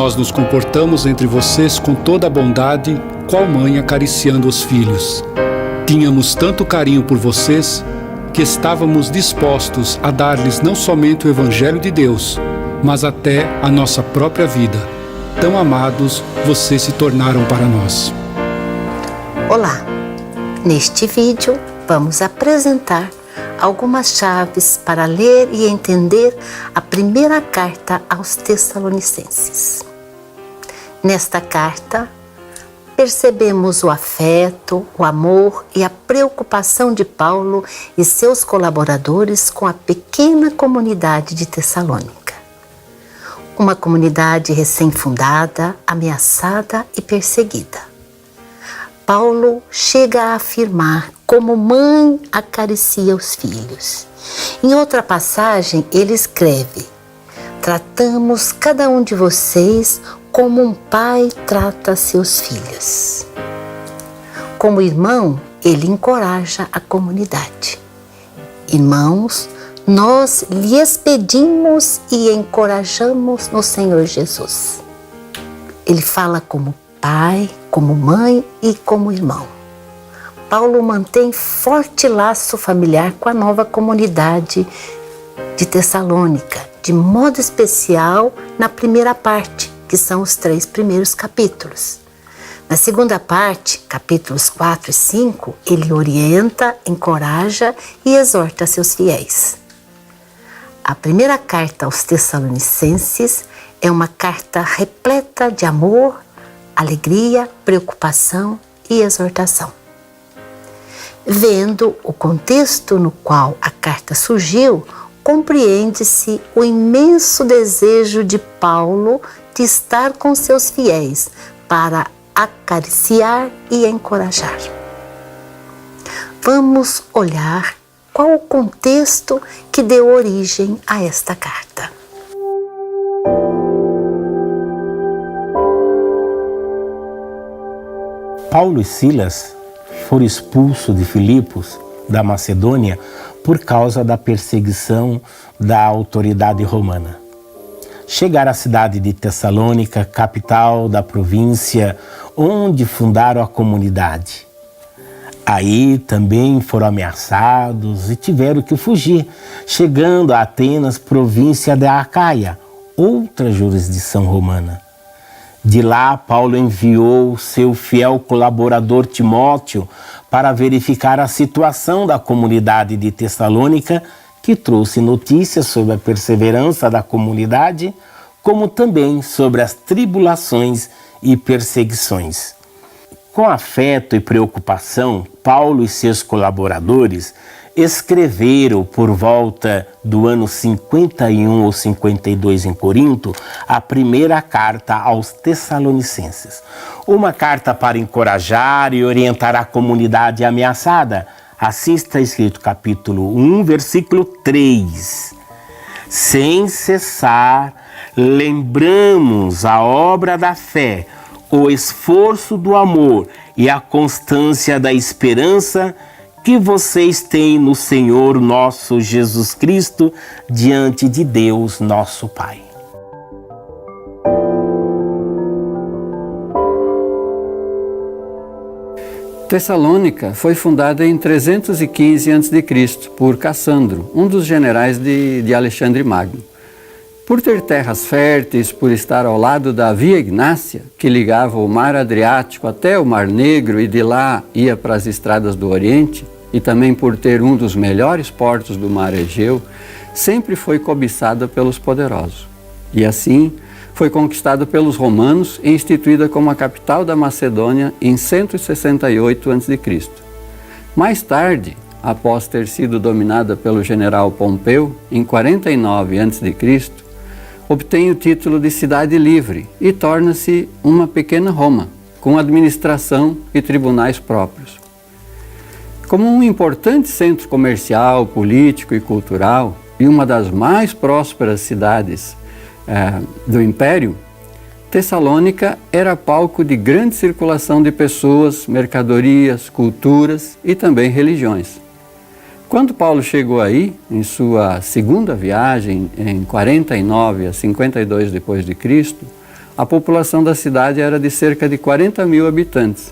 Nós nos comportamos entre vocês com toda a bondade, qual mãe acariciando os filhos. Tínhamos tanto carinho por vocês que estávamos dispostos a dar-lhes não somente o Evangelho de Deus, mas até a nossa própria vida. Tão amados vocês se tornaram para nós. Olá! Neste vídeo vamos apresentar algumas chaves para ler e entender a primeira carta aos Tessalonicenses. Nesta carta, percebemos o afeto, o amor e a preocupação de Paulo e seus colaboradores com a pequena comunidade de Tessalônica. Uma comunidade recém-fundada, ameaçada e perseguida. Paulo chega a afirmar como mãe acaricia os filhos. Em outra passagem, ele escreve: tratamos cada um de vocês como um pai trata seus filhos. Como irmão, ele encoraja a comunidade. Irmãos, nós lhes pedimos e encorajamos no Senhor Jesus. Ele fala como pai, como mãe e como irmão. Paulo mantém forte laço familiar com a nova comunidade de Tessalônica, de modo especial na primeira parte, que são os 3 primeiros capítulos. Na segunda parte, capítulos 4 e 5, ele orienta, encoraja e exorta seus fiéis. A primeira carta aos Tessalonicenses é uma carta repleta de amor, alegria, preocupação e exortação. Vendo o contexto no qual a carta surgiu, compreende-se o imenso desejo de Paulo de estar com seus fiéis para acariciar e encorajar. Vamos olhar qual o contexto que deu origem a esta carta. Paulo e Silas foram expulsos de Filipos, da Macedônia, por causa da perseguição da autoridade romana. Chegaram à cidade de Tessalônica, capital da província, onde fundaram a comunidade. Aí também foram ameaçados e tiveram que fugir, chegando a Atenas, província da Acaia, outra jurisdição romana. De lá, Paulo enviou seu fiel colaborador Timóteo para verificar a situação da comunidade de Tessalônica, que trouxe notícias sobre a perseverança da comunidade, como também sobre as tribulações e perseguições. Com afeto e preocupação, Paulo e seus colaboradores escreveram por volta do ano 51 ou 52 em Corinto a primeira carta aos Tessalonicenses. Uma carta para encorajar e orientar a comunidade ameaçada. Assim está escrito capítulo 1, versículo 3. Sem cessar, lembramos a obra da fé, o esforço do amor e a constância da esperança que vocês têm no Senhor nosso Jesus Cristo, diante de Deus nosso Pai. Tessalônica foi fundada em 315 a.C. por Cassandro, um dos generais de Alexandre Magno. Por ter terras férteis, por estar ao lado da Via Ignácia, que ligava o Mar Adriático até o Mar Negro e de lá ia para as estradas do Oriente, e também por ter um dos melhores portos do Mar Egeu, sempre foi cobiçada pelos poderosos. E assim, foi conquistada pelos romanos e instituída como a capital da Macedônia em 168 a.C. Mais tarde, após ter sido dominada pelo general Pompeu, em 49 a.C., obtém o título de cidade livre e torna-se uma pequena Roma, com administração e tribunais próprios. Como um importante centro comercial, político e cultural e uma das mais prósperas cidades do Império, Tessalônica era palco de grande circulação de pessoas, mercadorias, culturas e também religiões. Quando Paulo chegou aí, em sua segunda viagem, em 49 a 52 depois de Cristo, a população da cidade era de cerca de 40 mil habitantes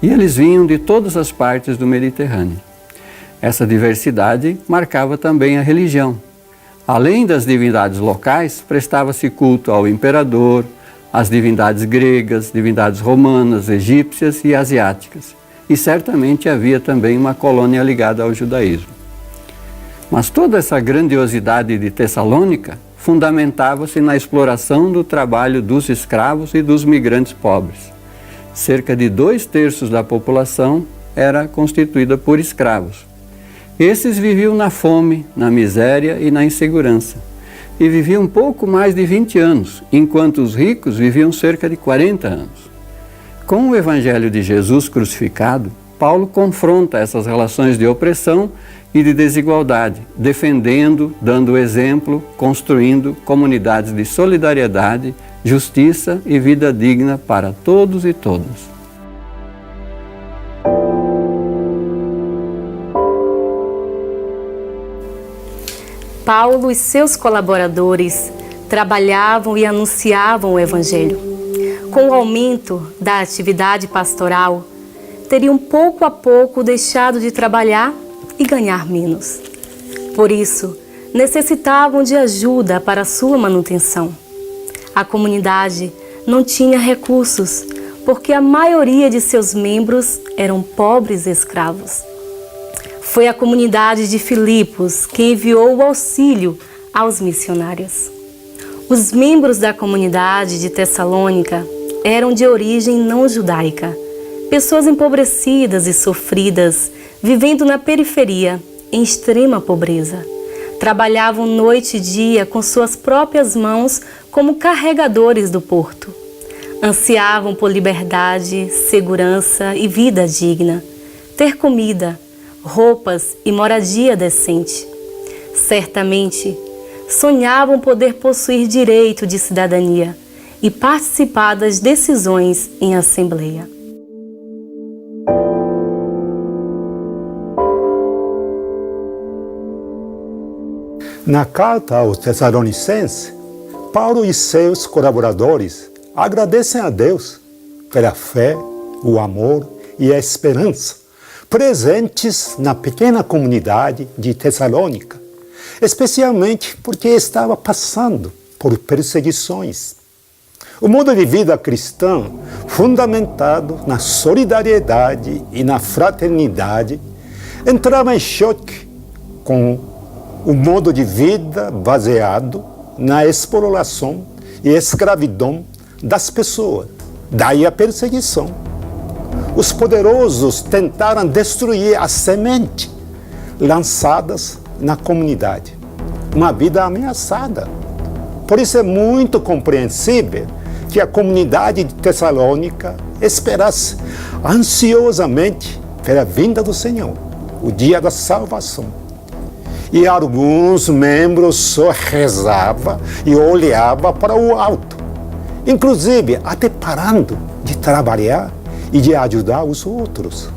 e eles vinham de todas as partes do Mediterrâneo. Essa diversidade marcava também a religião. Além das divindades locais, prestava-se culto ao imperador, às divindades gregas, divindades romanas, egípcias e asiáticas. E certamente havia também uma colônia ligada ao judaísmo. Mas toda essa grandiosidade de Tessalônica fundamentava-se na exploração do trabalho dos escravos e dos migrantes pobres. Cerca de 2/3 da população era constituída por escravos. Esses viviam na fome, na miséria e na insegurança. E viviam pouco mais de 20 anos, enquanto os ricos viviam cerca de 40 anos. Com o Evangelho de Jesus crucificado, Paulo confronta essas relações de opressão e de desigualdade, defendendo, dando exemplo, construindo comunidades de solidariedade, justiça e vida digna para todos e todas. Paulo e seus colaboradores trabalhavam e anunciavam o Evangelho. Com o aumento da atividade pastoral, teriam pouco a pouco deixado de trabalhar e ganhar menos. Por isso, necessitavam de ajuda para sua manutenção. A comunidade não tinha recursos, porque a maioria de seus membros eram pobres escravos. Foi a comunidade de Filipos que enviou o auxílio aos missionários. Os membros da comunidade de Tessalônica eram de origem não judaica, pessoas empobrecidas e sofridas, vivendo na periferia, em extrema pobreza. Trabalhavam noite e dia com suas próprias mãos como carregadores do porto. Ansiavam por liberdade, segurança e vida digna, ter comida, roupas e moradia decente. Certamente, sonhavam poder possuir direito de cidadania e participar das decisões em assembleia. Na carta aos Tessalonicenses, Paulo e seus colaboradores agradecem a Deus pela fé, o amor e a esperança presentes na pequena comunidade de Tessalônica, especialmente porque estava passando por perseguições. O modo de vida cristão, fundamentado na solidariedade e na fraternidade, entrava em choque com o modo de vida baseado na exploração e escravidão das pessoas. Daí a perseguição. Os poderosos tentaram destruir a semente lançadas na comunidade. Uma vida ameaçada. Por isso é muito compreensível que a comunidade de Tessalônica esperasse ansiosamente pela vinda do Senhor, o dia da salvação. E alguns membros só rezavam e olhavam para o alto, inclusive até parando de trabalhar e de ajudar os outros.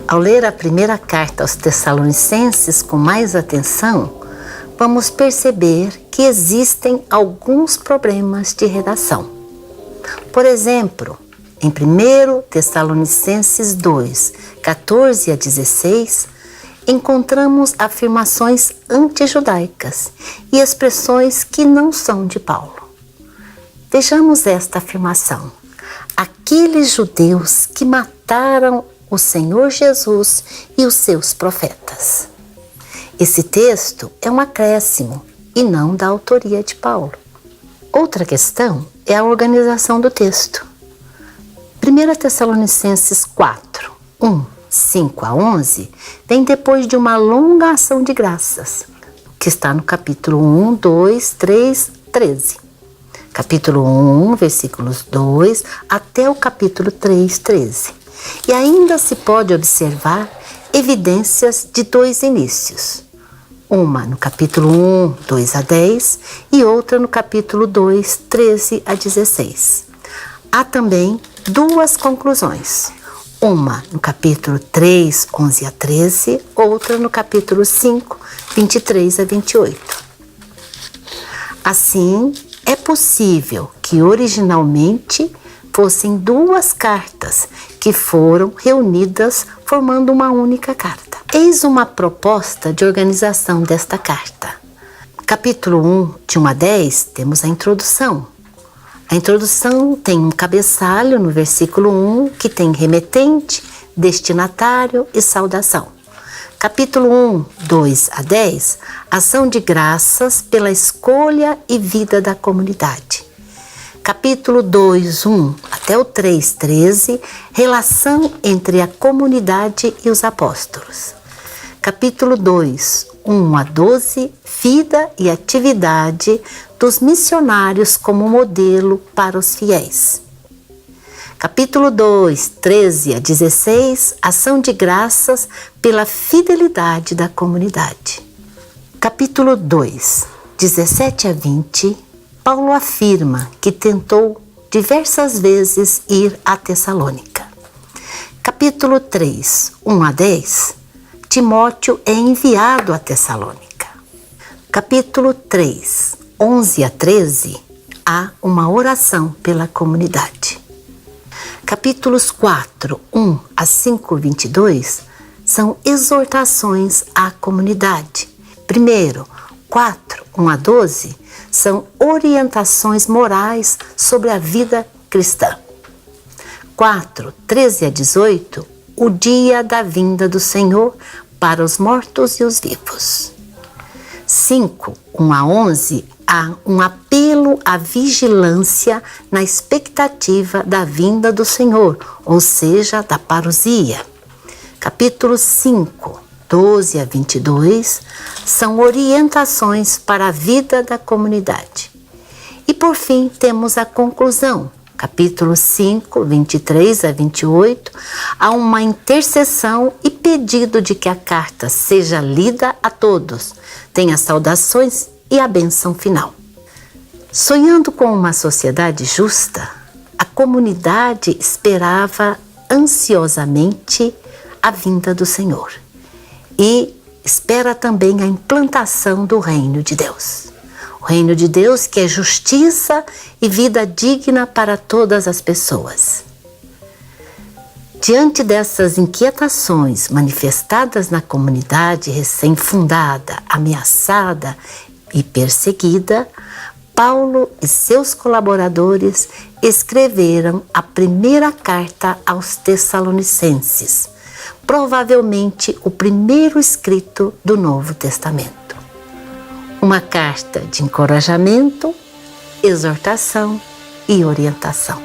Ao ler a primeira carta aos Tessalonicenses com mais atenção, vamos perceber que existem alguns problemas de redação. Por exemplo, em 1 Tessalonicenses 2, 14 a 16, encontramos afirmações antijudaicas e expressões que não são de Paulo. Vejamos esta afirmação. Aqueles judeus que mataram o Senhor Jesus e os seus profetas. Esse texto é um acréscimo e não da autoria de Paulo. Outra questão é a organização do texto. 1 Tessalonicenses 4, 5 a 11, vem depois de uma longa ação de graças, que está no capítulo 1, 2, 3, 13. Capítulo 1, versículos 2 até o capítulo 3, 13. E ainda se pode observar evidências de dois inícios. Uma no capítulo 1, 2 a 10 e outra no capítulo 2, 13 a 16. Há também duas conclusões. Uma no capítulo 3, 11 a 13, outra no capítulo 5, 23 a 28. Assim, é possível que originalmente fossem 2 cartas que foram reunidas formando uma única carta. Eis uma proposta de organização desta carta. Capítulo 1, de 1 a 10, temos a introdução. A introdução tem um cabeçalho no versículo 1 que tem remetente, destinatário e saudação. Capítulo 1, 2 a 10, ação de graças pela escolha e vida da comunidade. Capítulo 2, 1 até o 3, 13, relação entre a comunidade e os apóstolos. Capítulo 2, 1 a 12, vida e atividade dos missionários como modelo para os fiéis. Capítulo 2, 13 a 16, ação de graças pela fidelidade da comunidade. Capítulo 2, 17 a 20, Paulo afirma que tentou diversas vezes ir a Tessalônica. Capítulo 3, 1 a 10, Timóteo é enviado a Tessalônica. Capítulo 3, 11 a 13, há uma oração pela comunidade. Capítulos 4, 1 a 5, 22, são exortações à comunidade. Primeiro, 4, 1 a 12, são orientações morais sobre a vida cristã. 4, 13 a 18, o dia da vinda do Senhor para os mortos e os vivos. 5, 1 a 11, há um apelo à vigilância na expectativa da vinda do Senhor, ou seja, da parousia. Capítulo 5, 12 a 22, são orientações para a vida da comunidade. E por fim, temos a conclusão. Capítulo 5, 23 a 28, há uma intercessão e pedido de que a carta seja lida a todos, tenha saudações e a bênção final. Sonhando com uma sociedade justa, a comunidade esperava ansiosamente a vinda do Senhor e espera também a implantação do reino de Deus. O reino de Deus que é justiça e vida digna para todas as pessoas. Diante dessas inquietações manifestadas na comunidade recém-fundada, ameaçada e perseguida, Paulo e seus colaboradores escreveram a primeira carta aos Tessalonicenses, provavelmente o primeiro escrito do Novo Testamento. Uma carta de encorajamento, exortação e orientação.